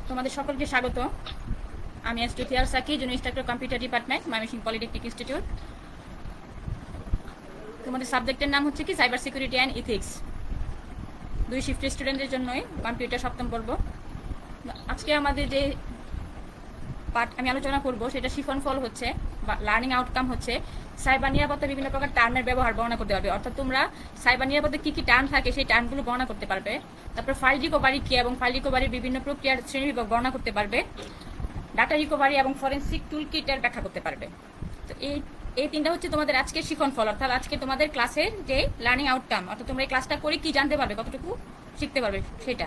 তোমাদের সকলকে স্বাগত। আমি Astutiar Saki, junior instructor computer department, Mymensingh polytechnic institute. তোমাদের সাবজেক্টের নাম হচ্ছে কি সাইবার সিকিউরিটি অ্যান্ড ইথিক্স। 2 শিফটের স্টুডেন্টদের জন্যই কম্পিউটার সপ্তম পর্ব। আজকে আমাদের যে পাঠ আমি আলোচনা করব সেটা শিফন ফল হচ্ছে বা লার্নিং আউটকাম হচ্ছে সাইবার নিরাপত্তা বিভিন্ন প্রকার টার্মের ব্যবহার বর্ণনা করতে পারবে। অর্থাৎ তোমরা সাইবার নিরাপত্তা কী কী টার্ম থাকে সেই টার্মগুলো বর্ণনা করতে পারবে। তারপর ফাইল রিকভারি কী এবং ফাইল রিকভারির বিভিন্ন প্রক্রিয়ার শ্রেণীবিভাগ বর্ণনা করতে পারবে। ডাটা রিকভারি এবং ফরেন্সিক টুল কিটের ব্যাখ্যা করতে পারবে। তো এই তিনটা হচ্ছে তোমাদের আজকের শিখন ফল, অর্থাৎ আজকে তোমাদের ক্লাসের যে লার্নিং আউটকাম, অর্থাৎ তোমরা এই ক্লাসটা করে কি জানতে পারবে, কতটুকু শিখতে পারবে সেটা।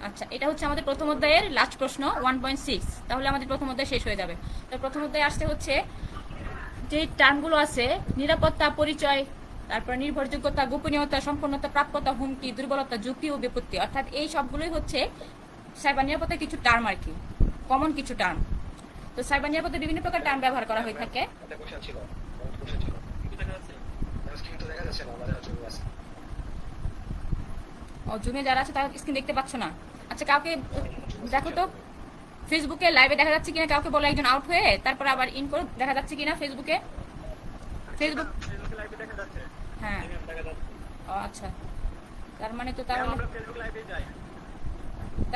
আচ্ছা, এটা হচ্ছে আমাদের প্রথম অধ্যায়ের লাস্ট প্রশ্ন 1.6। তাহলে আমাদের প্রথম অধ্যায় শেষ হয়ে যাবে। তো প্রথম অধ্যায়ে আসতে হচ্ছে যে টার্মগুলো আছে নিরাপত্তা, পরিচয়, তারপর নির্ভরযোগ্যতা, গোপনীয়তা, সম্পূর্ণতা, প্রাপ্যতা, হুমকি, দুর্বলতা, ঝুঁকি ও বিপত্তি, অর্থাৎ এই সবগুলোই হচ্ছে সাইবার নিরাপত্তার কিছু টার্ম আর কি, কমন কিছু টার্ম। তো সাইবার নিরাপত্তায় বিভিন্ন প্রকার টার্ম ব্যবহার করা হয়ে থাকে। ও জুমে যারা আছে তারা স্ক্রিন দেখতে পাচ্ছ না। আচ্ছা, কাউকে দেখো তো ফেসবুকে লাইভে দেখা যাচ্ছে কিনা, কাউকে বলো একজন আউট হয়ে তারপর আবার ইন করে দেখা যাচ্ছে কিনা ফেসবুকে। ফেসবুক হ্যাঁ, ও আচ্ছা, তার মানে তো তার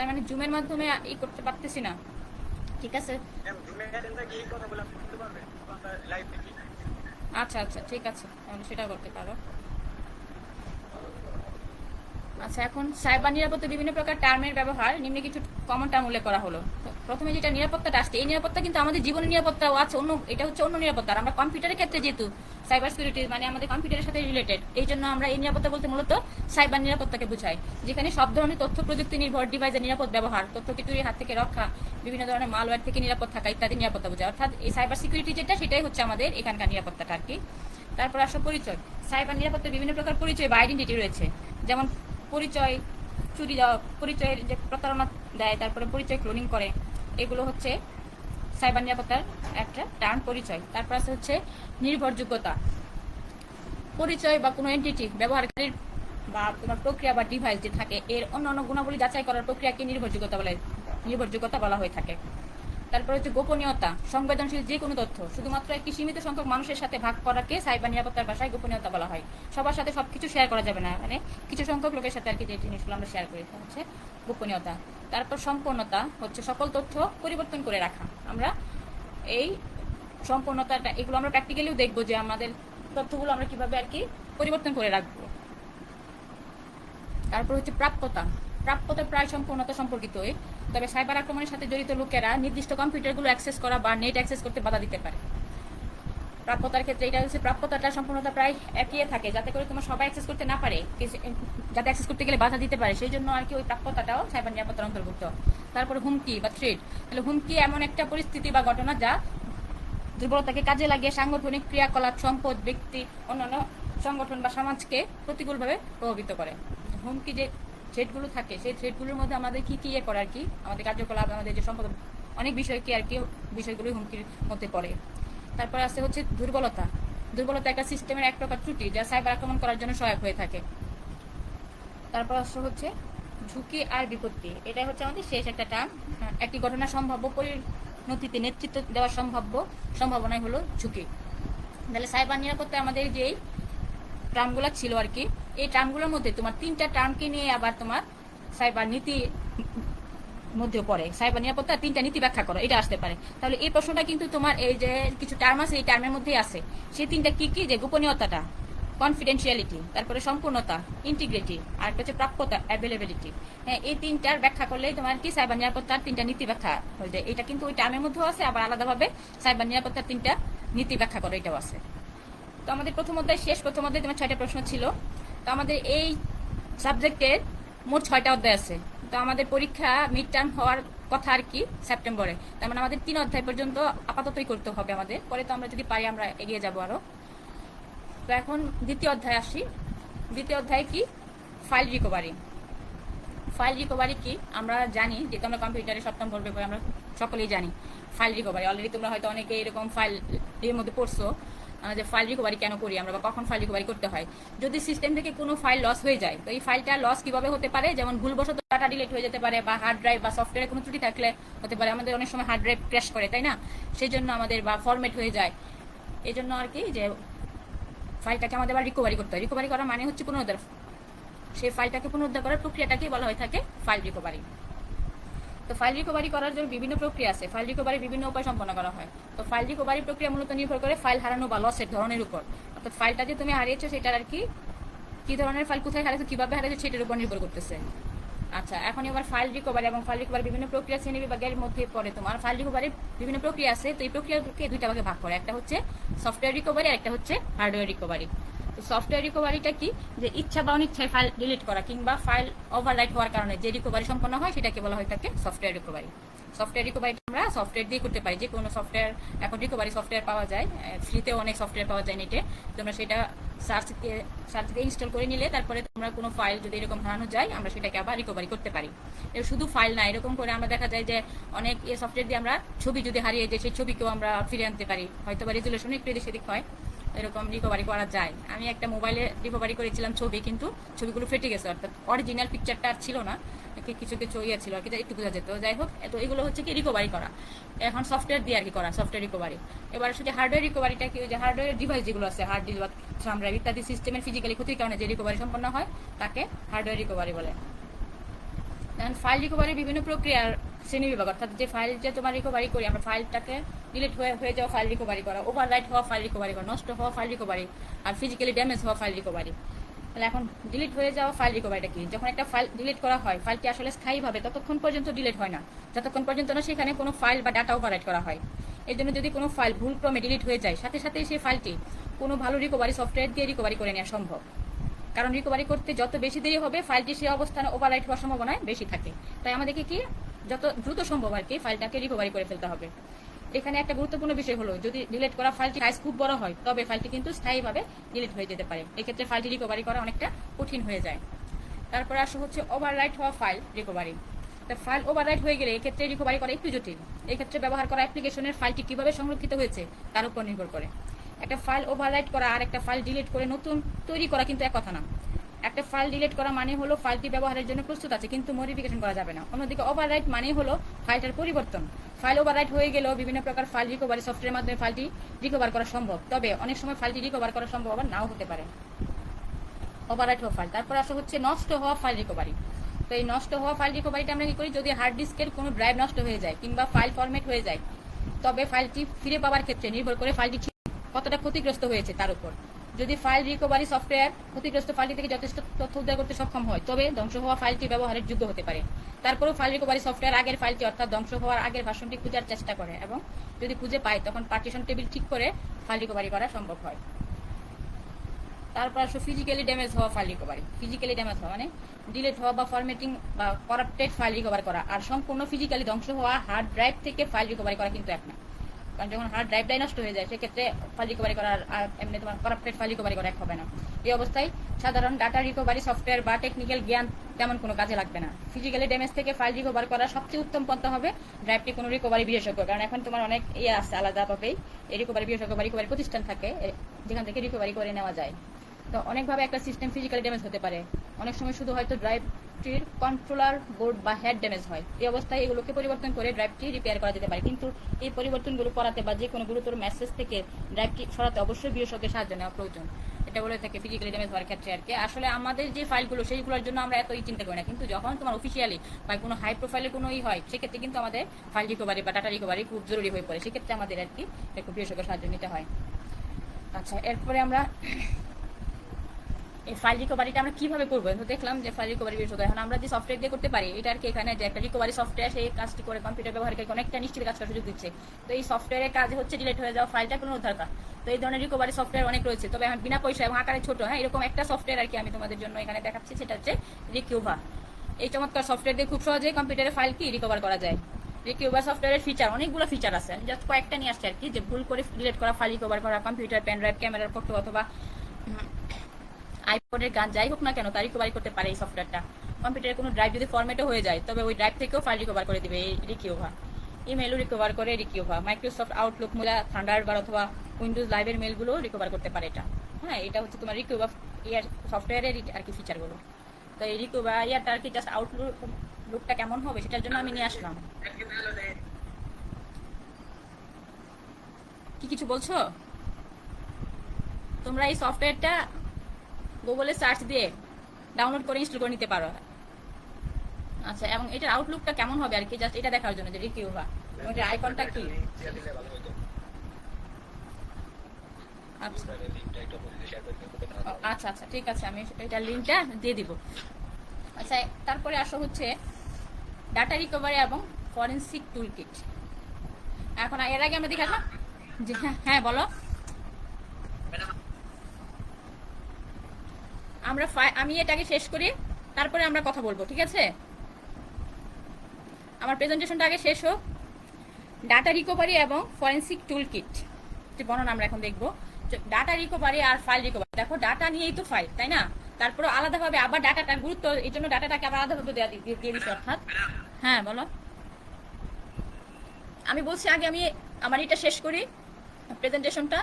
মানে জুমের মাধ্যমে ই করতে পারতেছি না। ঠিক আছে, আচ্ছা আচ্ছা ঠিক আছে, তাহলে সেটা করতে পারো। আচ্ছা, এখন সাইবার নিরাপত্তা বিভিন্ন প্রকার টার্মের ব্যবহার নিম্নে কিছু কমন টার্ম উল্লেখ করা হলো। প্রথমে যেটা নিরাপত্তাটা আসছে, এই নিরাপত্তা কিন্তু আমাদের জীবনের নিরাপত্তাও আছে, অন্য এটা হচ্ছে অন্য নিরাপত্তা। আমরা কম্পিউটারের ক্ষেত্রে যেহেতু সাইবার সিকিউরিটি মানে আমাদের কম্পিউটারের সাথে রিলেটেড, এই জন্য আমরা এই নিরাপত্তা বলতে মূলত সাইবার নিরাপত্তাকে বোঝাই, যেখানে সব ধরনের তথ্য প্রযুক্তি নির্ভর ডিভাইসের নিরাপদ ব্যবহার, তথ্যকে চুরির হাত থেকে রক্ষা, বিভিন্ন ধরনের মালওয়্যার থেকে নিরাপদ থাকা ইত্যাদি নিরাপত্তা বোঝায়। অর্থাৎ এই সাইবার সিকিউরিটি যেটা, সেটাই হচ্ছে আমাদের এখানকার নিরাপত্তাটা আর কি। তারপর আসো পরিচয়। সাইবার নিরাপত্তার বিভিন্ন প্রকার পরিচয় বা আইডেন্টিটি রয়েছে, যেমন পরিচয় চুরি দেওয়া, পরিচয়ের যে প্রতারণা দেয়, তারপরে পরিচয় ক্লোনিং করে, এগুলো হচ্ছে সাইবার নিরাপত্তার একটা টার্ম পরিচয়। তারপর আছে হচ্ছে নির্ভরযোগ্যতা। পরিচয় বা কোনো এন্টিটি ব্যবহারকারীর বা তোমার প্রক্রিয়া বা ডিভাইস যে থাকে এর অন্যান্য গুণাবলী যাচাই করার প্রক্রিয়াকে নির্ভরযোগ্যতা বলা হয়ে থাকে। তারপর হচ্ছে গোপনীয়তা। সংবেদনশীল যে কোনো তথ্য শুধুমাত্র একটি সীমিত সংখ্যক মানুষের সাথে ভাগ করাকে সাইবার নিরাপত্তার ভাষায় গোপনীয়তা বলা হয়। সবার সাথে সবকিছু শেয়ার করা যাবে না, মানে কিছু সংখ্যক লোকের সাথে আর কি যে জিনিসগুলো আমরা শেয়ার করি হচ্ছে গোপনীয়তা। তারপর সম্পূর্ণতা হচ্ছে সকল তথ্য পরিবর্তন করে রাখা। আমরা এই সম্পূর্ণতাটা এগুলো আমরা প্র্যাকটিক্যালিও দেখবো যে আমাদের তথ্যগুলো আমরা কিভাবে আর কি পরিবর্তন করে রাখবো। তারপর হচ্ছে প্রাপ্যতা। প্রাপ্যতা প্রায় সম্পূর্ণতা সম্পর্কিতই, তবে সাইবার আক্রমণের সাথে জড়িত লোকেরা নির্দিষ্ট কম্পিউটারগুলো অ্যাক্সেস করা বা নেট অ্যাক্সেস করতে বাধা দিতে পারে। প্রাপ্যতার ক্ষেত্রে এটা হচ্ছে প্রাপ্যতাটা সম্পূর্ণতা প্রায় একই থাকে, যাতে করে তোমার সবাই অ্যাক্সেস করতে না পারে, যাতে অ্যাক্সেস করতে গেলে বাধা দিতে পারে, সেই জন্য আর কি ওই প্রাপ্যতাটাও সাইবার নিরাপত্তার অন্তর্ভুক্ত। তারপর হুমকি বা থ্রেট। তাহলে হুমকি এমন একটা পরিস্থিতি বা ঘটনা যা দুর্বলতাকে কাজে লাগিয়ে সাংগঠনিক ক্রিয়াকলাপ, সম্পদ, ব্যক্তি, অন্যান্য সংগঠন বা সমাজকে প্রতিকূলভাবে প্রভাবিত করে। হুমকি যে থ্রেটগুলো থাকে সেই থ্রেটগুলোর মধ্যে আমাদের কি কি করে আর কি, আমাদের কার্যকলাপ, আমাদের যে সম্পদ, অনেক বিষয়কে আর কি বিষয়গুলো হুমকির মধ্যে পড়ে। তারপর আছে হচ্ছে দুর্বলতা। দুর্বলতা একটা সিস্টেমের এক প্রকার ত্রুটি যা সাইবার আক্রমণ করার জন্য সহায়ক হয়ে থাকে। তারপর আসলে হচ্ছে ঝুঁকি আর বিপত্তি। এটাই হচ্ছে আমাদের শেষ একটা টার্ম। একটি ঘটনা সম্ভাব্য পরিণতিতে নেতৃত্ব দেওয়ার সম্ভাবনাই হলো ঝুঁকি। তাহলে সাইবার নিরাপত্তা আমাদের যেই টার্মগুলো ছিল আর কি, এই টার্মগুলোর মধ্যে তোমার 3টা টার্মকে নিয়ে আবার তোমার সাইবার নীতি মধ্যেও পড়ে। সাইবার নিরাপত্তা 3টা নীতি ব্যাখ্যা করো, এটা আসতে পারে। তাহলে এই প্রশ্নটা কিন্তু তোমার এই যে কিছু টার্ম আছে এই টার্মের মধ্যেই আছে। সেই 3টা কি কি, যে গোপনীয়তাটা, কনফিডেন্সিয়ালিটি, তারপরে সম্পূর্ণতা, ইন্টিগ্রিটি, আর একটা হচ্ছে প্রাপ্যতা, অ্যাভেলেবিলিটি। হ্যাঁ, এই 3টার ব্যাখ্যা করলেই তোমার কি সাইবার নিরাপত্তার 3টা নীতি ব্যাখ্যা হয়ে যায়। এটা কিন্তু ওই টার্মের মধ্যেও আছে, আবার আলাদাভাবে সাইবার নিরাপত্তার 3টা নীতি ব্যাখ্যা করো, এটাও আছে। তো আমাদের প্রথম অধ্যায় শেষ। প্রথম অধ্যায়ে তোমার 6টা প্রশ্ন ছিল। তো আমাদের এই সাবজেক্টের মোট 6টা অধ্যায় আছে। তো আমাদের পরীক্ষা মিড টার্ম হওয়ার কথা আর কি সেপ্টেম্বরে, তার মানে আমাদের 3 অধ্যায় পর্যন্ত আপাততই করতে হবে আমাদের, পরে তো আমরা যদি পারি আমরা এগিয়ে যাবো আরও। তো এখন দ্বিতীয় অধ্যায় আসি। দ্বিতীয় অধ্যায় কি, ফাইল রিকভারি। ফাইল রিকভারি কি আমরা জানি, যেহেতু আমরা কম্পিউটারে সপ্তম পর্বে আমরা সকলেই জানি ফাইল রিকভারি। অলরেডি তোমরা হয়তো অনেকে এরকম ফাইল এর মধ্যে পড়ছো। যে ফাইল রিকভারি কেন করি আমরা বা কখন ফাইল রিকভারি করতে হয়। যদি সিস্টেম থেকে কোনো ফাইল লস হয়ে যায়, তো এই ফাইলটা লস কিভাবে হতে পারে, যেমন ভুলবশত ডাটা ডিলিট হয়ে যেতে পারে, বা হার্ড ড্রাইভ বা সফটওয়্যারে কোনো ত্রুটি থাকলে হতে পারে। আমাদের অনেক সময় হার্ড ড্রাইভ ক্র্যাশ করে, তাই না? সেই জন্য আমাদের বা ফরম্যাট হয়ে যায়, এই জন্য আর কি যে ফাইলটাকে আমাদের আবার রিকভারি করতে হয়। রিকভারি করার মানে হচ্ছে পুনরুদ্ধার। সেই ফাইলটাকে পুনরুদ্ধার করার প্রক্রিয়াটাকেই বলা হয়ে থাকে ফাইল রিকভারি। তো ফাইল রিকভারি করার জন্য বিভিন্ন প্রক্রিয়া আছে, ফাইল রিকভারি বিভিন্ন উপায় সম্পন্ন করা হয়। তো ফাইল রিকভারি প্রক্রিয়া মূলত নির্ভর করে ফাইল হারানো বা লসের ধরনের উপর। অর্থাৎ ফাইলটা যে তুমি হারিয়েছো সেটার আর কি ধরনের ফাইল, কোথায় হারিয়েছো, কিভাবে হারিয়েছো, সেটার উপর নির্ভর করতেছে। আচ্ছা, এখন এবার ফাইল রিকভারি এবং ফাইল রিকভারি বিভিন্ন প্রক্রিয়া শ্রেণী বিভাগের মধ্যে পড়ে। তোমার ফাইল রিকভারি বিভিন্ন প্রক্রিয়া আছে, তো এই প্রক্রিয়াকে দুইটা ভাগে ভাগ করে, একটা হচ্ছে সফটওয়্যার রিকভারি আর একটা হচ্ছে হার্ডওয়্যার রিকভারি। তো সফটওয়্যার রিকভারিটা কি, যে ইচ্ছা বা অনিচ্ছায় ফাইল ডিলিট করা কিংবা ফাইল ওভাররাইট হওয়ার কারণে যে রিকভারি সম্পন্ন হয় সেটাকে বলা হয় থাকে সফটওয়্যার রিকভারি। সফটওয়্যার রিকভারি আমরা সফটওয়্যার দিয়ে করতে পারি, যে কোনো সফটওয়্যার, এখন রিকভারি সফটওয়্যার পাওয়া যায়, ফ্রিতেও অনেক সফটওয়্যার পাওয়া যায় নেটে। তোমরা সেটা সার্চ দিয়ে ইনস্টল করে নিলে তারপরে তোমরা কোনো ফাইল যদি এরকম হারানো যায় আমরা সেটাকে আবার রিকভারি করতে পারি। এর শুধু ফাইল না, এরকম করে আমরা দেখা যায় যে অনেক সফটওয়্যার দিয়ে আমরা ছবি যদি হারিয়ে যায় সেই ছবিকেও আমরা ফিরে আনতে পারি, হয়তো বা রেজুলেশন একটু এদিক সেদিক হয়, এরকম রিকভারি করা যায়। আমি একটা মোবাইলে রিকভারি করেছিলাম ছবি, কিন্তু ছবিগুলো ফেটে গেছে, অর্থাৎ অরিজিনাল পিকচারটা আর ছিল না, কিছু কিছু ইয়ে ছিল আর কি, একটু বোঝা যেত। যাই হোক, তো এগুলো হচ্ছে কি রিকভারি করা, এখন সফটওয়্যার দিয়ে আর কি করা সফটওয়্যার রিকভারি। এবার শুধু হার্ডওয়্যার রিকভারিটা কি, যে হার্ডওয়্যার ডিভাইস যেগুলো আছে, হার্ড ডিস্ক বা থাম্ব ড্রাইভ ইত্যাদি সিস্টেমের ফিজিক্যালি ক্ষতির কারণে যে রিকভারি সম্পন্ন হয় তাকে হার্ডওয়্যার রিকভারি বলে। এখন ফাইল রিকভারির বিভিন্ন প্রক্রিয়ার শ্রেণী বিভাগ, অর্থাৎ যে ফাইল যে তোমার রিকভারি করি আমরা, ফাইলটাকে ডিলিট হয়ে যাওয়া ফাইল রিকভারি করা, ওভাররাইট হওয়া ফাইল রিকভারি করা, নষ্ট হওয়া ফাইল রিকভারি, আর ফিজিক্যালি ড্যামেজ হওয়া ফাইল রিকভারি। তাহলে এখন ডিলিট হয়ে যাওয়া ফাইল রিকভারিটা কি, যখন একটা ফাইল ডিলিট করা হয় ফাইলটি আসলে স্থায়ীভাবে ততক্ষণ পর্যন্ত ডিলিট হয় না যতক্ষণ পর্যন্ত না সেখানে কোনো ফাইল বা ডাটা ওভাররাইট করা হয়। এই জন্য যদি কোনো ফাইল ভুলক্রমে ডিলিট হয়ে যায়, সাথে সাথেই সেই ফাইলটি কোনো ভালো রিকভারি সফটওয়্যার দিয়ে রিকভারি করে নেওয়া সম্ভব। কারণ রিকভারি করতে যত বেশি দেরি হবে ফাইলটি সেই অবস্থানে ওভাররাইট হওয়ার সম্ভাবনা বেশি থাকে। তাই আমাদেরকে কি যত দ্রুত সম্ভব আর কি ফাইলটাকে রিকভারি করে ফেলতে হবে। এখানে একটা গুরুত্বপূর্ণ বিষয় হলো, যদি ডিলিট করা ফাইলটি সাইজ খুব বড় হয় তবে ফাইলটি কিন্তু স্থায়ীভাবে ডিলিট হয়ে যেতে পারে, এক্ষেত্রে ফাইলটি রিকভারি করা অনেকটা কঠিন হয়ে যায়। তারপরে আসা হচ্ছে ওভাররাইট হওয়া ফাইল রিকভারি। তো ফাইল ওভাররাইট হয়ে গেলে এক্ষেত্রে রিকভারি করা একটু জটিল। এক্ষেত্রে ব্যবহার করা অ্যাপ্লিকেশনের ফাইলটি কিভাবে সংরক্ষিত হয়েছে তার উপর নির্ভর করে। একটা ফাইল ওভাররাইট করা আর একটা ফাইল ডিলিট করে নতুন তৈরি করা কিন্তু এক কথা না। একটা ফাইল ডিলিট করা মানে হলো ফাইলটি ব্যবহারের জন্য প্রস্তুত আছে কিন্তু মডিফিকেশন করা যাবে না। অন্যদিকে ওভাররাইট মানে হলো ফাইলটার পরিবর্তন। ফাইল ওভাররাইট হয়ে গেলেও বিভিন্ন প্রকার ফাইল রিকভারি সফটওয়্যারের মাধ্যমে ফাইলটি রিকভার করা সম্ভব, তবে অনেক সময় ফাইলটি রিকভার করা সম্ভব আবার নাও হতে পারে। ওভাররাইট হওয়া ফাইল। তারপর আসা হচ্ছে নষ্ট হওয়া ফাইল রিকভারি। তো এই নষ্ট হওয়া ফাইল রিকভারিটা আমরা কি করি, যদি হার্ড ডিস্কের কোনো ড্রাইভ নষ্ট হয়ে যায় কিংবা ফাইল ফরম্যাট হয়ে যায়, তবে ফাইলটি ফিরে পাওয়ার ক্ষেত্রে নির্ভর করে ফাইলটি কতটা ক্ষতিগ্রস্ত হয়েছে তার উপর। যদি ফাইল রিকভারি সফটওয়্যার ক্ষতিগ্রস্ত ফাইলটি থেকে যথেষ্ট তথ্য উদ্ধার করতে সক্ষম হয় তবে ধ্বংস হওয়া ফাইলটি ব্যবহারের যোগ্য হতে পারে। তারপরেও ফাইল রিকভারি সফটওয়্যার আগের ফাইলটি অর্থাৎ ধ্বংস হওয়ার আগের ভার্সনটি খোঁজার চেষ্টা করে এবং যদি খুঁজে পায় তখন পার্টিশন টেবিল ঠিক করে ফাইল রিকভারি করা সম্ভব হয়। তারপর আসলে ফিজিক্যালি ড্যামেজ হওয়া ফাইল রিকভারি। ফিজিক্যালি ড্যামেজ হওয়া মানে ডিলিট হওয়া বা ফরম্যাটিং বা করাপ্টেড ফাইল রিকভার করা আর সম্পূর্ণ ফিজিক্যালি ধ্বংস হওয়া হার্ড ড্রাইভ থেকে ফাইল রিকভারি করা কিন্তু এক না। কারণ যখন হার্ড ড্রাইভটাই নষ্ট হয়ে যায় সেক্ষেত্রে ফাইল রিকভারি করার এমনি তোমার করাপ্টেড ফাইল রিকভারি করা এক হবে না। এই অবস্থায় সাধারণ ডাটা রিকভারি সফটওয়্যার বা টেকনিক্যাল জ্ঞান তেমন কোনো কাজে লাগবে না। ফিজিক্যালি ড্যামেজ থেকে ফাইল রিকভার করার সবচেয়ে উত্তম পন্থা হবে ড্রাইভটি কোনো রিকভারি বিশেষজ্ঞ, কারণ এখন তোমার অনেক আছে আলাদাভাবেই এই রিকভারি বিশেষজ্ঞ বা রিকভারি প্রতিষ্ঠান থাকে যেখান থেকে রিকভারি করে নেওয়া যায়। তো অনেকভাবে একটা সিস্টেম ফিজিক্যালি ড্যামেজ হতে পারে। অনেক সময় শুধু হয়তো ড্রাইভটির কন্ট্রোলার বোর্ড বা হেড ড্যামেজ হয়। এই অবস্থায় এগুলোকে পরিবর্তন করে ড্রাইভটি রিপেয়ার করা যেতে পারে, কিন্তু এই পরিবর্তনগুলো করাতে বা যে কোনো গুরুতর মেসেজ থেকে ড্রাইভটি সরাতে অবশ্যই বিশেষজ্ঞের সাহায্য নেওয়া প্রয়োজন। এটা বলে থাকে ফিজিক্যালি ড্যামেজ হওয়ার ক্ষেত্রে আর কি। আসলে আমাদের যে ফাইলগুলো সেইগুলোর জন্য আমরা এতই চিন্তা করি না, কিন্তু যখন তোমার অফিসিয়ালি বা কোনো হাই প্রোফাইলের কোনো হয় সেক্ষেত্রে কিন্তু আমাদের ফাইল রিকভারি বা ডাটা রিকভারি খুব জরুরি হয়ে পড়ে, সেক্ষেত্রে আমাদের আর কি একটু বিশেষজ্ঞের সাহায্য নিতে হয়। আচ্ছা, এরপরে আমরা এই ফাইল রিকভারিটা আমরা কিভাবে করবো, দেখলাম যে ফাইল রিকভারি বিশেষজ্ঞ। এখন আমরা যে সফটওয়্যার দিয়ে করতে পারি এটা আর কি, এখানে যে একটা রিকভারি সফটওয়্যার সেই কাজটি করে কম্পিউটার ব্যবহারকারীকে অনেকটা নিশ্চিত কাজ করার সুযোগ দিচ্ছে। তো এই সফটওয়্যারের কাজ হচ্ছে ডিলিট হয়ে যাওয়া ফাইলটা পুনরুদ্ধার করা। তো এই ধরনের রিকভারি সফটওয়্যার অনেক রয়েছে, তবে এখন বিনা পয়সা এবং আকারে ছোট, হ্যাঁ, এরকম একটা সফটওয়্যার আর কি আমি তোমাদের জন্য এখানে দেখাচ্ছি, সেটা হচ্ছে রিকিউভা। এই চমৎকার সফটওয়্যার দিয়ে খুব সহজেই কম্পিউটারের ফাইল কি রিকভার করা যায়। রিকিউভা সফটওয়্যারের ফিচার অনেকগুলো ফিচার আছে, জাস্ট কয়েকটা নিয়ে আসছে আর কি, যে ভুল করে ডিলিট করা ফাইল রিকভার করা, কম্পিউটার পেন ড্রাইভ ক্যামেরার ফটো অথবা আইপডের গান যাই হোক না কেন তা রিকভারি করতে পারে এই সফটওয়্যারটা। কম্পিউটারের কোনো ড্রাইভ যদি ফরম্যাটও হয়ে যায় তবে ওই ড্রাইভ থেকেও ফাইল রিকভার করে দিবে এই রিকিউভা। ইমেলও রিকভার করে রিকিউভা। মাইক্রোসফট আউটলুক, মোজিলা থান্ডারবার্ড অথবা উইন্ডোজ লাইভের মেলগুলো রিকভার করতে পারে এটা। হ্যাঁ, এটা হচ্ছে তোমার রিকিউভা ইয়ার সফটওয়্যারের আর কি ফিচারগুলো। তো এই রিকিউভা ইয়ারটা আর কি জাস্ট আউটলুকটা কেমন হবে সেটার জন্য আমি নিয়ে আসলাম। কি কিছু বলছো? তোমরা এই সফটওয়্যারটা গুগলে সার্চ দিয়ে ডাউনলোড করে ইনস্টল করে নিতে পারো। আচ্ছা, এবং এটার আউটলুকটা কেমন হবে আর কি জাস্ট এটা দেখার জন্য যে রিকিউভা এটার আইকনটা কি। আচ্ছা আচ্ছা, ঠিক আছে, আমি এটার লিঙ্কটা দিয়ে দিব। আচ্ছা, তারপরে আসো হচ্ছে ডাটা রিকভারি এবং ফরেনসিক টুলকিট। এখন এর আগে আমরা দেখালাম যে হ্যাঁ বলো। আমি এটাকে শেষ করি, তারপরে আমরা কথা বলবো, ঠিক আছে? আমার প্রেজেন্টেশনটা আগে শেষ হোক। ডাটা রিকভারি এবং ফরেনসিক টুলকিট যে বর্ণনা আমরা এখন দেখবো। ডাটা রিকভারি আর ফাইল রিকভারি, দেখো ডাটা নিয়েই তো ফাইল, তাই না? তারপরে আলাদাভাবে আবার ডাটাটার গুরুত্ব, এই জন্য ডাটাটাকে আবার আলাদাভাবে দিয়ে দিচ্ছে। অর্থাৎ হ্যাঁ বলো, আমি বলছি আগে আমি আমার এটা শেষ করি প্রেজেন্টেশনটা।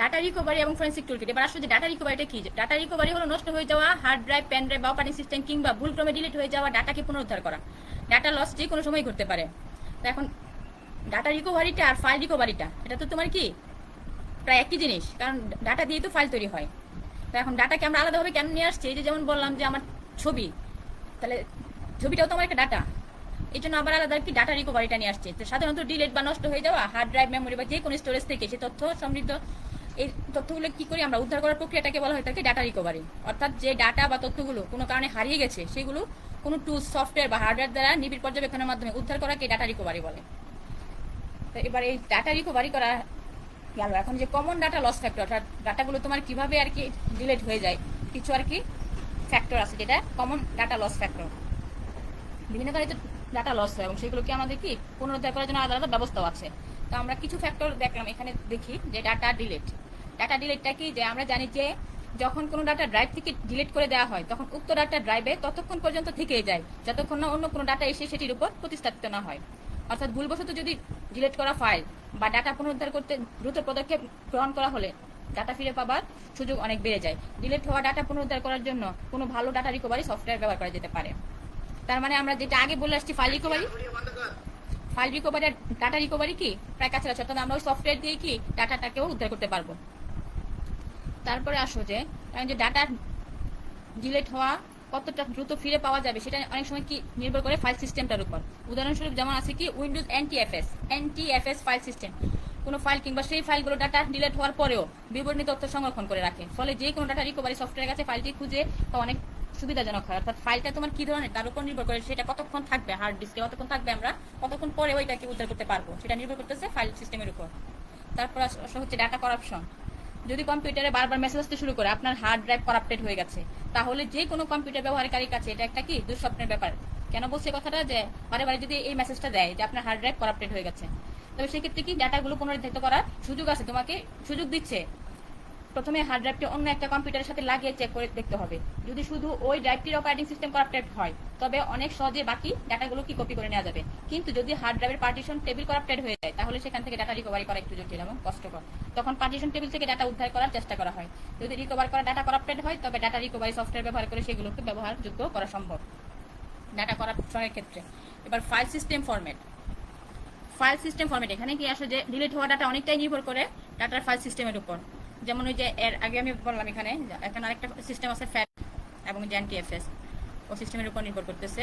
ডাটা রিকভারি এবং ফরেনসিক টুলকিট। এবার আসলে ডাটা রিকভারিটা কি? ডাটা রিকভারি হলো নষ্ট হয়ে যাওয়া হার্ড ড্রাইভ, পেন ড্রাইভ বা অপারেটিং সিস্টেম কিংবা ভুলক্রমে ডিলিট হয়ে যাওয়া ডাটাকে পুনরুদ্ধার করা। ডাটা লস যে কোনো সময় ঘটতে পারে। তো এখন ডাটা রিকভারিটা আর ফাইল রিকভারিটা এটা তো তোমার কি প্রায় একই জিনিস, কারণ ডাটা দিয়ে তো ফাইল তৈরি হয়। তো এখন ডাটাকে আমরা আলাদাভাবে কেন নিয়ে আসছি? এই যে যেমন বললাম যে আমার ছবি, তাহলে ছবিটাও তো আমার একটা ডাটা, এই জন্য আবার আলাদা কি ডাটা রিকভারিটা নিয়ে আসছে। তো সাধারণত ডিলিট বা নষ্ট হয়ে যাওয়া হার্ড ড্রাইভ, মেমোরি বা যে কোনো স্টোরেজ থেকে সে তথ্য সমৃদ্ধ এই তথ্যগুলো কি করি আমরা উদ্ধার করার প্রক্রিয়াটাকে বলা হয় থাকে ডাটা রিকভারি। অর্থাৎ যে ডাটা বা তথ্যগুলো কোনো কারণে হারিয়ে গেছে সেগুলো কোনো টুল, সফটওয়্যার বা হার্ডওয়্যার দ্বারা নিবিড় পর্যবেক্ষণের মাধ্যমে উদ্ধার করাকে ডাটা রিকভারি বলে। তো এবার এই ডাটা রিকভারি করা গেল। এখন যে কমন ডাটা লস ফ্যাক্টর, অর্থাৎ ডাটাগুলো তোমার কিভাবে আর কি ডিলিট হয়ে যায়, কিছু আর কি ফ্যাক্টর আছে যেটা কমন ডাটা লস ফ্যাক্টর। বিভিন্ন কারণে তো ডাটা লস হয় এবং সেগুলোকে আমাদের কি পুনরুদ্ধার করার জন্য আলাদা আলাদা ব্যবস্থাও আছে। তো আমরা কিছু ফ্যাক্টর দেখলাম এখানে। দেখি যে ডাটা ডিলিট। ডাটা ডিলিটটা কি? যে আমরা জানি যে যখন কোনো ডাটা ড্রাইভ থেকে ডিলিট করে দেওয়া হয় তখন উক্ত ডাটা ড্রাইভে ততক্ষণ পর্যন্ত থেকেই যায় যতক্ষণ না অন্য কোনো ডাটা এসে সেটির উপর প্রতিস্থাপিত না হয়। অর্থাৎ ভুলবশত যদি ডিলিট করা ফাইল বা ডাটা পুনরুদ্ধার করতে দ্রুত পদক্ষেপ গ্রহণ করা হলে ডাটা ফিরে পাবার সুযোগ অনেক বেড়ে যায়। ডিলিট হওয়া ডাটা পুনরুদ্ধার করার জন্য কোনো ভালো ডাটা রিকভারি সফটওয়্যার ব্যবহার করা যেতে পারে। তার মানে আমরা যেটা আগে বলে আসছি ফাইল রিকভারি আর ডাটা রিকভারি কি প্রায় কাছাকাছি, অর্থাৎ আমরা ওই সফটওয়্যার দিয়ে কি ডাটাটাকেও উদ্ধার করতে পারবো। তারপরে আসো যে ডাটা ডিলিট হওয়া কতটা দ্রুত ফিরে পাওয়া যাবে সেটা অনেক সময় কি নির্ভর করে ফাইল সিস্টেমটার উপর। উদাহরণস্বরূপ যেমন আছে কি উইন্ডোজ এনটিএফএস ফাইল সিস্টেম। কোনো ফাইল কিংবা সেই ফাইলগুলো ডাটা ডিলিট হওয়ার পরেও বিবরণী তথ্য সংরক্ষণ করে রাখে, ফলে যে কোনো ডাটা রিকভারি সফটওয়্যারের কাছে ফাইলটি খুঁজে পাওয়া অনেক সুবিধাজনক হয়। অর্থাৎ ফাইলটা তোমার কি ধরনের তার উপর নির্ভর করে সেটা কতক্ষণ থাকবে হার্ড ডিস্কে, কতক্ষণ থাকবে, আমরা কতক্ষণ পরে ওইটাকে উদ্ধার করতে পারবো সেটা নির্ভর করতেছে ফাইল সিস্টেমের উপর। তারপর হচ্ছে ডাটা করাপশন। যদি কম্পিউটারে বারবার মেসেজ আসতে শুরু করে আপনার হার্ড ড্রাইভ করাপ্টেড হয়ে গেছে, তাহলে যে কোনো কম্পিউটার ব্যবহারকারীর কাছে এটা একটা কি দুঃস্বপ্নের ব্যাপার। কেন বলছে কথাটা? যে বারে বারে যদি এই মেসেজটা দেয় যে আপনার হার্ড ড্রাইভ করাপ্টেড হয়ে গেছে, তবে সেক্ষেত্রে কি ডাটাগুলো পুনরুদ্ধার করার সুযোগ আছে, তোমাকে সুযোগ দিচ্ছে। প্রথমে হার্ড ড্রাইভটি অন্য একটা কম্পিউটারের সাথে লাগিয়ে চেক করে দেখতে হবে। যদি শুধু ওই ড্রাইভটির অপারেটিং সিস্টেম করাপ্টেড হয় তবে অনেক সহজে বাকি ডাটাগুলো কি কপি করে নেওয়া যাবে। কিন্তু যদি হার্ড ড্রাইভের পার্টিশন টেবিল করাপ্টেড হয়ে যায় তাহলে সেখান থেকে ডাটা রিকভারি করা একটু জটিল এবং কষ্টকর। তখন পার্টিশন টেবিল থেকে ডাটা উদ্ধার করার চেষ্টা করা হয়। যদি রিকভার করা ডাটা করাপ্টেড হয় তবে ডাটা রিকভারি সফটওয়্যার ব্যবহার করে সেগুলোকে ব্যবহারযোগ্য করা সম্ভব ডাটা করাপশনের ক্ষেত্রে। এবার ফাইল সিস্টেম ফরম্যাট। এখানে কি আসলে যে ডিলিট হওয়া ডাটা অনেকটাই নির্ভর করে ডাটার ফাইল সিস্টেমের উপর। যেমন ওই যে এর আগে আমি বললাম এখানে আরেকটা সিস্টেম আছে ফ্যাট এবং এনটিএফএস, ও সিস্টেমের উপর নির্ভর করতেছে।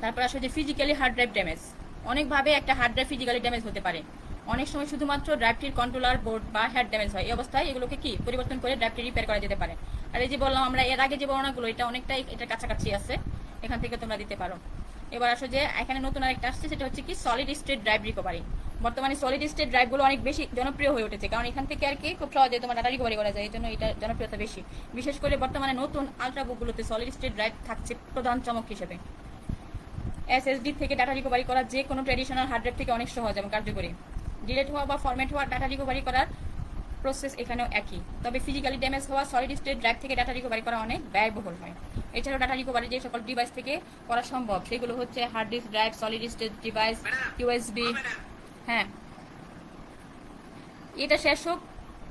তারপর আসলে যে ফিজিক্যালি হার্ড ড্রাইভ ড্যামেজ। অনেকভাবে একটা হার্ড ড্রাইভ ফিজিক্যালি ড্যামেজ হতে পারে। অনেক সময় শুধুমাত্র ড্রাইভটির কন্ট্রোলার বোর্ড বা হেড ড্যামেজ হয়। এই অবস্থায় এগুলোকে কি পরিবর্তন করে ড্রাইভটি রিপেয়ার করা যেতে পারে। আর এই যে বললাম আমরা এর আগে যে বর্ণনাগুলো এটা অনেকটাই এটার কাছাকাছি আছে, এখান থেকে তোমরা দিতে পারো। এবার আসলে যে এখানে নতুন আরেকটা আসছে সেটা হচ্ছে কি সলিড স্টেট ড্রাইভ রিকভারি। বর্তমানে সলিড স্টেট ড্রাইভগুলো অনেক বেশি জনপ্রিয় হয়ে উঠেছে, কারণ এখান থেকে আর কি খুব সহজে তোমার ডাটা রিকভারি করা যায়, এই জন্য এটা জনপ্রিয়তা বেশি। বিশেষ করে বর্তমানে নতুন আলট্রাবুকগুলোতে সলিড স্টেট ড্রাইভ থাকছে প্রধান চমক হিসেবে। এসএসডি থেকে ডাটা রিকভারি করা যে কোনো ট্র্যাডিশনাল হার্ড ড্রাইভ থেকে অনেক সহজ এবং কার্যকরী। ডিলিট হওয়া বা ফরম্যাট হওয়া ডাটা রিকভারি করার প্রসেস এখানেও একই, তবে ফিজিক্যালি ড্যামেজ হওয়া সলিড স্টেট ড্রাইভ থেকে ডাটা রিকভারি করা অনেক ব্যয়বহুল হয়। এছাড়াও ডাটা রিকভারি যে সকল ডিভাইস থেকে করা সম্ভব সেগুলো হচ্ছে hard disk drive, solid state device, USB. হ্যাঁ, এটা শেষ হোক,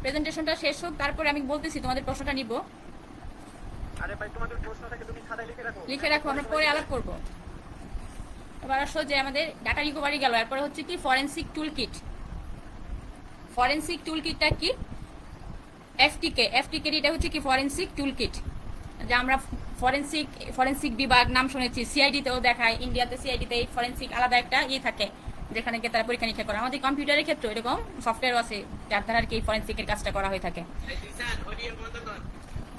প্রেজেন্টেশনটা শেষ হোক, তারপরে আমি বলতেছি তোমাদের প্রশ্নটা নিব। আরে ভাই তোমাদের প্রশ্নটাকে তুমি খাতায় লিখে রাখো, আমরা পরে আলাপ করব। এবার আসো যে আমাদের ডাটা রিকভারি গেল, এরপরে হচ্ছে কি ফরেনসিক টুল কিট। ফরেনসিক টুল কিটটা কি? এফটিকে এটা হচ্ছে কি ফরেনসিক টুল কিট, যে আমরা ফরেনসিক বিভাগ নাম শুনেছি, সিআইডিতেও দেখায়, ইন্ডিয়াতে সিআইডিতে এই ফরেনসিক আলাদা একটা থাকে, যেখানে গিয়ে তারা পরীক্ষা নিরীক্ষা করে। আমাদের কম্পিউটারের ক্ষেত্রে এরকম সফটওয়্যার আছে যার দ্বারা আর কি ফরেনসিকের কাজটা করা হয়ে থাকে।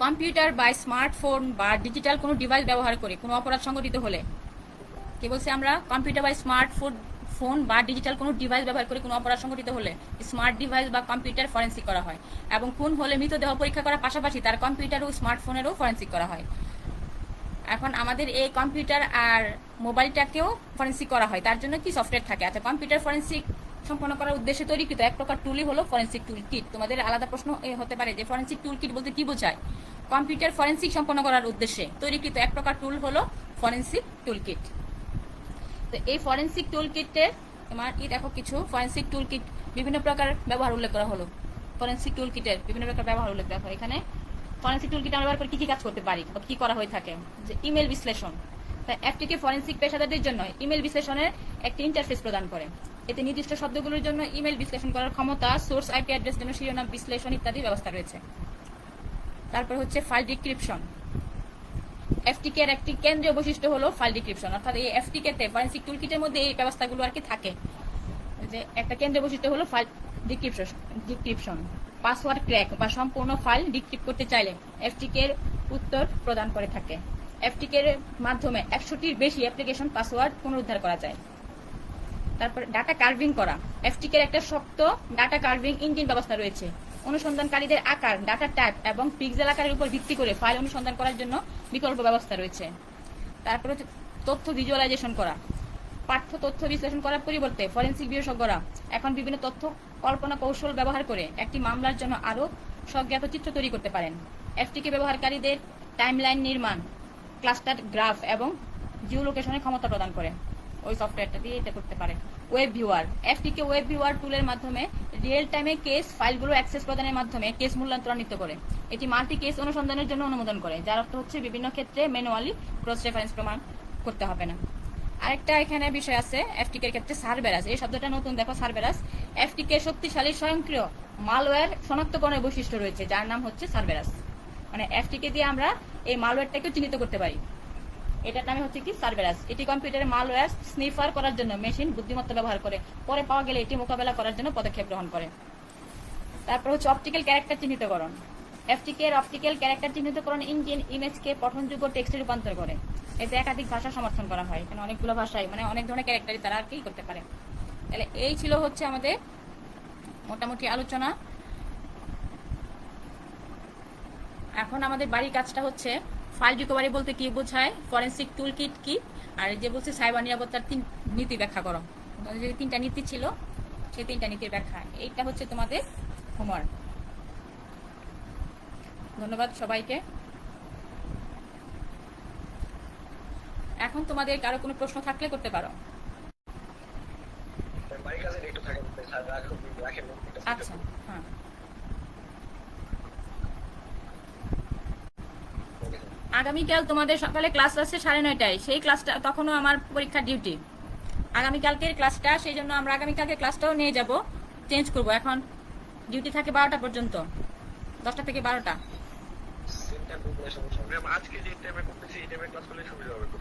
কম্পিউটার বা স্মার্টফোন বা ডিজিটাল কোনো ডিভাইস ব্যবহার করে কোনো অপরাধ সংঘটিত হলে, কি বলছি আমরা, কম্পিউটার বা স্মার্টফোন বা ডিজিটাল কোনো ডিভাইস ব্যবহার করে কোনো অপরাধ সংঘটিত হলে স্মার্ট ডিভাইস বা কম্পিউটার ফরেনসিক করা হয়। এবং খুন হলে মৃতদেহ পরীক্ষা করার পাশাপাশি তার কম্পিউটার ও স্মার্টফোনেরও ফরেনসিক করা হয়। এখন আমাদের এই কম্পিউটার আর মোবাইলটাকেও ফরেনসিক করা হয়, তার জন্য কি সফটওয়্যার থাকে। আচ্ছা, কম্পিউটার ফরেনসিক সম্পন্ন করার উদ্দেশ্যে তৈরিকৃত এক প্রকার টুলই হলো ফরেনসিক টুল কিট। তোমাদের আলাদা প্রশ্ন হতে পারে যে ফরেনসিক টুল কিট বলতে কি বোঝায়। কম্পিউটার ফরেনসিক সম্পন্ন করার উদ্দেশ্যে তৈরিকৃত এক প্রকার টুল হলো ফরেনসিক টুল কিট। তো এই ফরেনসিক টুল কিটের তোমার দেখো কিছু ফরেনসিক টুল কিট বিভিন্ন প্রকার ব্যবহার উল্লেখ করা হলো। ফরেনসিক টুল কিটের বিভিন্ন প্রকার ব্যবহার উল্লেখ দেখো এখানে। ফরেনসিক টুল কিট আমরা ব্যবহার করে কি কি কাজ করতে পারি বা কি করা হয়ে থাকে, যে ইমেল বিশ্লেষণ। তাই এফটিকে ফরেনসিক পেশাদারদের জন্য ইমেল বিশ্লেষণের একটি ইন্টারফেস প্রদান করে। এতে নির্দিষ্ট শব্দগুলোর জন্য ইমেল বিশ্লেষণ করার ক্ষমতা, সোর্স আইপি অ্যাড্রেস জন্য শিরোনাম বিশ্লেষণ ইত্যাদি ব্যবস্থা রয়েছে। তারপর হচ্ছে ফাইল ডিক্রিপশন। এফটিকে এর একটি কেন্দ্রীয় বৈশিষ্ট্য হলো ফাইল ডিক্রিপশন, অর্থাৎ এই এফটিকে তে ফরেনসিক টুলকিটের মধ্যে এই ব্যবস্থাগুলো আর কি থাকে। যে একটা কেন্দ্রীয় বৈশিষ্ট্য হলো ফাইল ডিক্রিপশন। পাসওয়ার্ড ক্র্যাক বা সম্পূর্ণ ফাইল ডিক্রিপ্ট করতে চাইলে এফটিকে এর উত্তর প্রদান করে থাকে। এফটিকে এর মাধ্যমে 100টির বেশি অ্যাপ্লিকেশন পাসওয়ার্ড পুনরুদ্ধার করা যায়। তারপর ডাটা কার্ভিং করা। এফটিকে এর একটা শক্ত ডাটা কার্ভিং ইঞ্জিন ব্যবস্থা রয়েছে। অনুসন্ধানকারীদের আকার, ডাটা টাইপ এবং পিক্সেল আকারের উপর ভিত্তি করে ফাইল অনুসন্ধান করার জন্য বিকল্প ব্যবস্থা রয়েছে। তারপর হচ্ছে তথ্য ভিজুয়ালাইজেশন করা। পাঠ্য তথ্য বিশ্লেষণ করার পরিবর্তে ফরেনসিক বিশেষজ্ঞরা এখন বিভিন্ন তথ্য কল্পনা কৌশল ব্যবহার করে একটি মামলার জন্য আরও স্বজ্ঞাত চিত্র তৈরি করতে পারেন। এফটিকে ব্যবহারকারীদের টাইমলাইন নির্মাণ, ক্লাস্টার গ্রাফ এবং জিও লোকেশনের ক্ষমতা প্রদান করে। ওই সফটওয়্যারটা দিয়ে এটা করতে পারে। Web viewer. এফটিকে ওয়েব ভিউয়ার টুলের মাধ্যমে রিয়েল টাইমে কেস ফাইলগুলো অ্যাক্সেস প্রদানের মাধ্যমে কেস মূল্যায়ন ত্বরান্বিত করে। এটি মাল্টি কেস অনুসন্ধানের জন্য অনুমোদন করে, যার অর্থ হচ্ছে বিভিন্ন ক্ষেত্রে ম্যানুয়ালি ক্রস রেফারেন্স প্রমাণ করতে হবে না। আরেকটা এখানে বিষয় আছে এফটিকে এর ক্ষেত্রে সার্ভেরাস। এই শব্দটা নতুন, দেখো সার্ভেরাস। এফটিকে শক্তিশালী স্বয়ংক্রিয় মালওয়্যার শনাক্তকরণের বৈশিষ্ট্য রয়েছে, যার নাম হচ্ছে সার্ভেরাস। মানে এফটিকে দিয়ে আমরা এই মালওয়্যারটাকে চিহ্নিত করতে পারি। এটার নামে হচ্ছে কি সার্ভেরাস। এটি কম্পিউটারে মালওয়্যার স্নিফার করার জন্য মেশিন বুদ্ধিমত্তা ব্যবহার করে, পরে পাওয়া গেলে এটি মোকাবেলা করার জন্য পদক্ষেপ গ্রহণ করে। তারপর হচ্ছে অপটিক্যাল ক্যারেক্টার চিহ্নিতকরণ। এফটিকে এর অপটিক্যাল ক্যারেক্টার চিহ্নিতকরণ ইঞ্জিন ইমেজকে পঠনযোগ্য টেক্সটে রূপান্তর করে। এতে একাধিক ভাষা সমর্থন করা হয়, এখানে অনেকগুলো ভাষায় মানে অনেক ধরনের ক্যারেক্টারই তারা আর কি করতে পারে। তাহলে এই ছিল হচ্ছে আমাদের মোটামুটি আলোচনা। এখন আমাদের বাড়ির কাজটা হচ্ছে ফাইল রিকভারি বলতে কি বোঝায়, ফরেনসিক টুল কিট কি, আর যে বলছে সাইবার নিরাপত্তার 3 নীতি ব্যাখ্যা করো। যে 3টা নীতি ছিল সেই 3টা নীতির ব্যাখ্যা, এইটা হচ্ছে তোমাদের হোমওয়ার্ক। ধন্যবাদ সবাইকে। এখন তোমাদের কারো কোনো প্রশ্ন থাকলে করতে পারো। আচ্ছা, হ্যাঁ। আগামীকাল তোমাদের সকালে ক্লাস আছে 9:30টায়, সেই ক্লাসটা তখনও আমার পরীক্ষার ডিউটি। আগামীকালকের ক্লাসটা, সেই জন্য আমরা আগামীকালকের ক্লাসটাও নিয়ে যাব, চেঞ্জ করব। এখন ডিউটি থাকে 12টা পর্যন্ত, 10টা থেকে 12টা।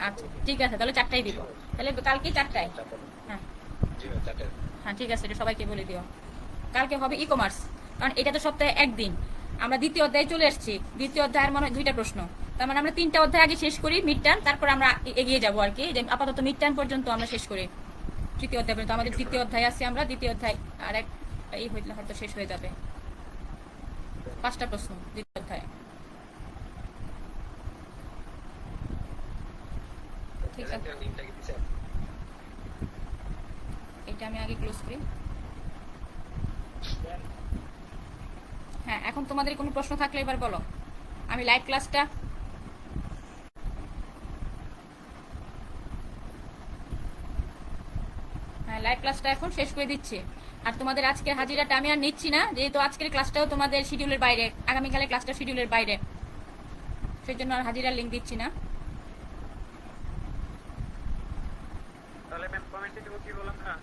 আচ্ছা ঠিক আছে, তাহলে 4টায় দিব। তাহলে কালকে 4টায়। হ্যাঁ হ্যাঁ ঠিক আছে, এটা সবাইকে বলে দিও। কালকে হবে ই কমার্স, কারণ এটা তো সপ্তাহে একদিন। আমরা দ্বিতীয় অধ্যায়ে চলে আসছি, দ্বিতীয় অধ্যায়ের মনে হয় 2টা প্রশ্ন, তার মানে আমরা 3টা অধ্যায় আগে শেষ করি, মিড টার্ম, তারপর আমরা এগিয়ে যাবো আর কি। যে আপাতত মিড টার্ম পর্যন্ত আমরা শেষ করি, তৃতীয় অধ্যায় পর্যন্ত। আমাদের দ্বিতীয় অধ্যায় আছে, আমরা দ্বিতীয় অধ্যায় আর এক এই হইলে হয়তো শেষ হয়ে যাবে। 5টা প্রশ্ন দ্বিতীয় অধ্যায়। ঠিক আছে, এটা আমি আগে ক্লোজ করি। হ্যাঁ, এখন তোমাদের কোনো প্রশ্ন থাকলে এবার বলো। আমি লাইভ ক্লাসটা লাইভ ক্লাসটা এখন শেষ করে দিচ্ছি। আর তোমাদের আজকের হাজিরাটা আমি আর নিচ্ছি না, যেহেতু আজকের ক্লাসটাও তোমাদের শিডিউলের বাইরে, আগামীকালের ক্লাসটা শিডিউলের বাইরে, সেই জন্য আর হাজিরার লিঙ্ক দিচ্ছি না। তাহলে ম্যাম কমেন্টে দেবো কি বললাম না?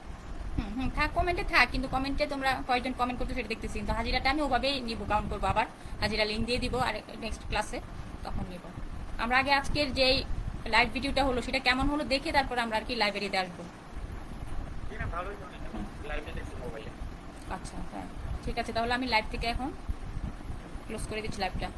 থাক, কমেন্টে থাক, কিন্তু কমেন্টে তোমরা কয়েকজন কমেন্ট করতে সেটা দেখতেছি, কিন্তু হাজিরাটা আমি ওভাবেই নিব, কাউন্ট করবো, আবার হাজিরা লিঙ্ক দিয়ে দিব আর নেক্সট ক্লাসে তখন নিব। আমরা আগে আজকের যেই লাইভ ভিডিওটা হলো সেটা কেমন হলো দেখে তারপর আমরা আর কি লাইব্রেরিতে আসবো। জি ম্যাম, ভালোই হলো, লাইভে দেখছি মোবাইলে। আচ্ছা হ্যাঁ, ঠিক আছে, তাহলে আমি লাইভ থেকে এখন ক্লোজ করে দিচ্ছি লাইভটা।